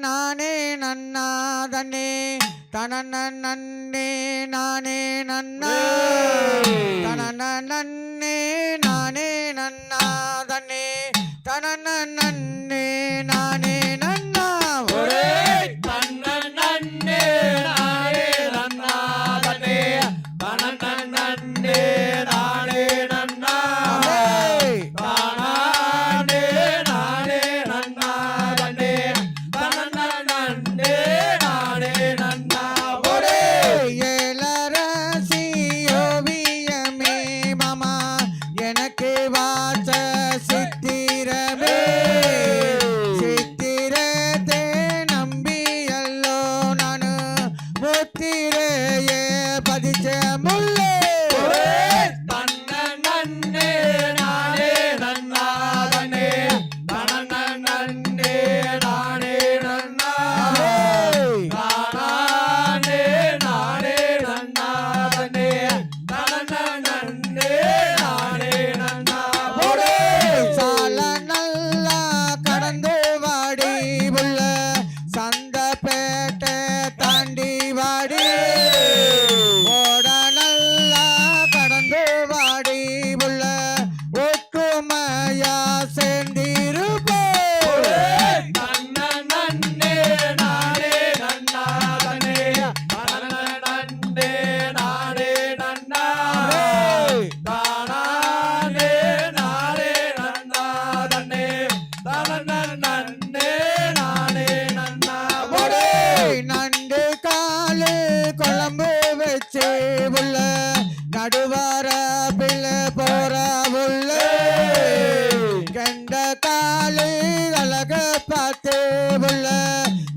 நானே நன்னாதனே தனன நன்னே நானே நன்னா தனன நன்னே நானே நன்னாதனே தனன நன்னே நானே நன்னா ஒரே தன்ன நன்னே நானே நன்னாதனே தனன நன்னே நானே நன்னா தானே நானே நன்னாதனே தனன நன்னே நானே நன்னா ஒரே ஏலரசி ஓவியமே மாமா எனக்கு வாச்ச சித்திரமே சித்திரத்தை நம்பியல்லோ நானு முத்திரையே பதிச்ச முல்லை தன்ன நன்னே நானே நன்னாதனே தனன நன்னே நானே நன்னா தானே நானே நன்னாதனே தனன நன்னே நானே நன்னா ஒரே சால நல்லா கடந்து வாடி உள்ள சந்தப்பேட்டை தாண்டி வாடி ஓட நல்லா கடந்து வாடி உள்ள ஒற்றுமையா சேர்ந்திருப்போம் தன்ன நன்னே நானே நன்னாதனே தனன நன்னே நானே நன்னா தானே நானே நன்னாதனே தனன நன்னே நானே நன்னா ஒரே நண்டு காலு குழம்பு வச்சு உள்ள நடுவார பிள்ளை போற உள்ள கண்ட காலு அழக பார்த்து உள்ள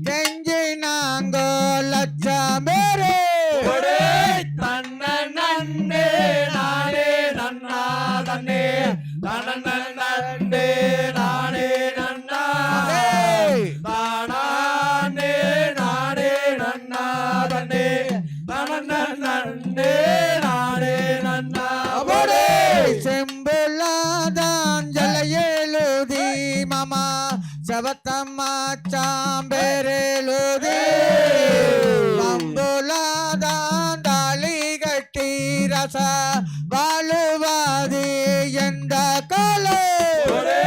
கெஞ்சி நாங்கோ லட்சம் பேரு ஒரே தன்ன நன்னே நானே நன்னாதனே தனன நன்னே நானே நன்னா தானே நானே நன்னாதனே தனன நன்னே நானே நன்னா ஒரே செம்புலாதான் ஜலையெழுதி மாமா சபத்தம்மா சாம்பேரெழுதி பம்புலாதான் தாலி கட்டி ரச வாழுவாதி எந்த காலே ஒரே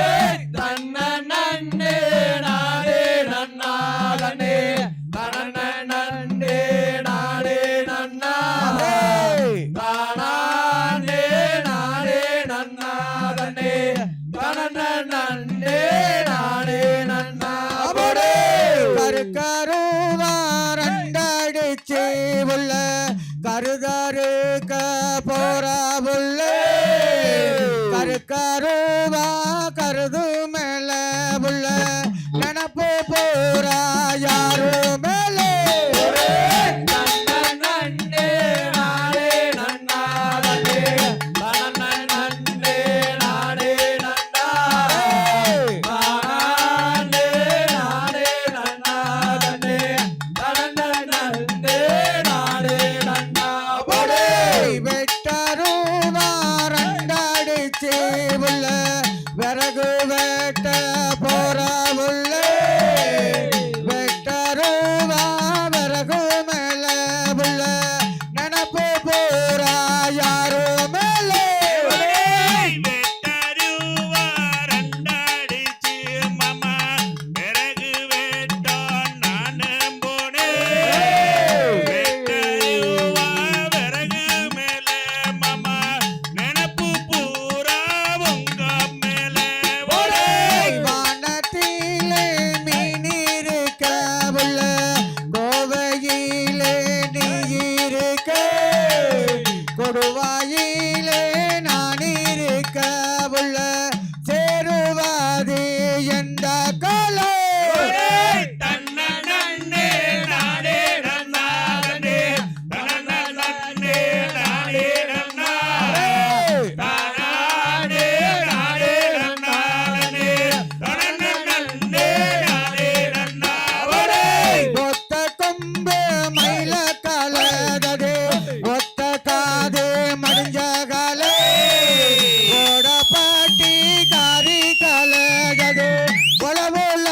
தன்ன நன்னே நானே நன்னாதனே தனன நன்னே நானே நன்னா தானே நானே நன்னாதனே தனன நன்னே நானே நன்னா ஒரே கருக்கருவா ரெண்டடிச்சு உள்ள கருதருக்க போற உள்ள கருக்கருவா கருது மேல உள்ள நினப்பு போறா யாரு மேலே தன்ன நன்னே நானே நன்னாதனே தனன நன்னே நானே நன்னா தானே நானே நன்னாதனே தனன நன்னே நானே நன்னா ஒரே வெட்டருவா ரெண்டடிச்சு உள்ள விறகு வெட்ட போற உள்ள வெட்டருவா விறகு மேல உள்ள நினப்பு போறா யாரு மேலே வெட்டருவா ரெண்டடிச்சு மாமா பிறகு வெட்டோம் நானும் போனேன் வெட்டருவா விறகு மேல மாமா நினப்பு பூரா உங்க மேல ஒரே வானத்திலே மீன் இருக்க உள்ள கோவையிலே நீ இருக்க கொடுவாயிலே நான் இருக்க உள்ள சேருவாது எந்த காலம் தன்ன நன்னே நானே நன்னாதனே தனன நன்னே நானே நன்னா தானே நானே நன்னாதனே தனன நன்னே நானே நன்னா ஒரே ஒத்த கொம்பு மயில கலதது ஒத்த காது மடிஞ்ச காலே ஓட பாட்டி காரி கலதது உளவுல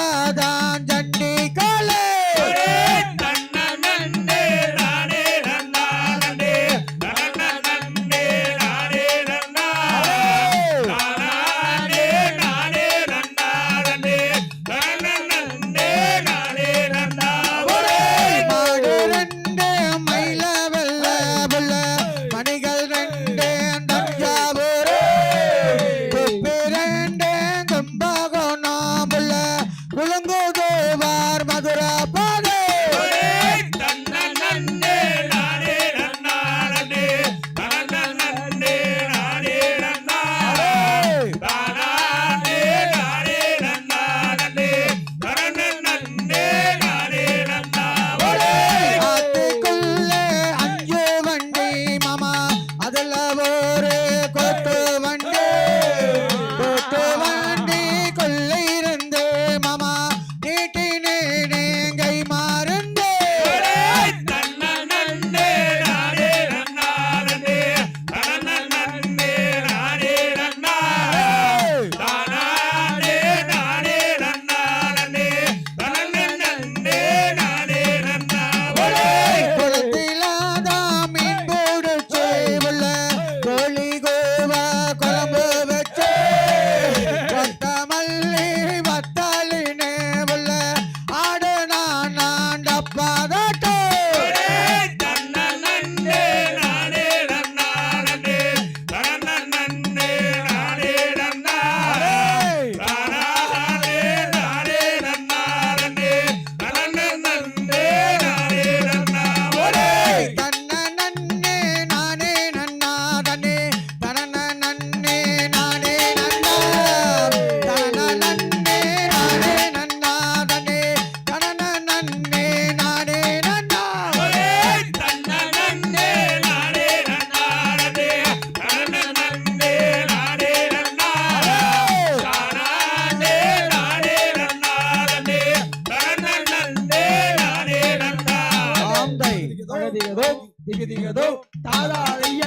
தகதிகதோ திகதிகதோ தாதாதைய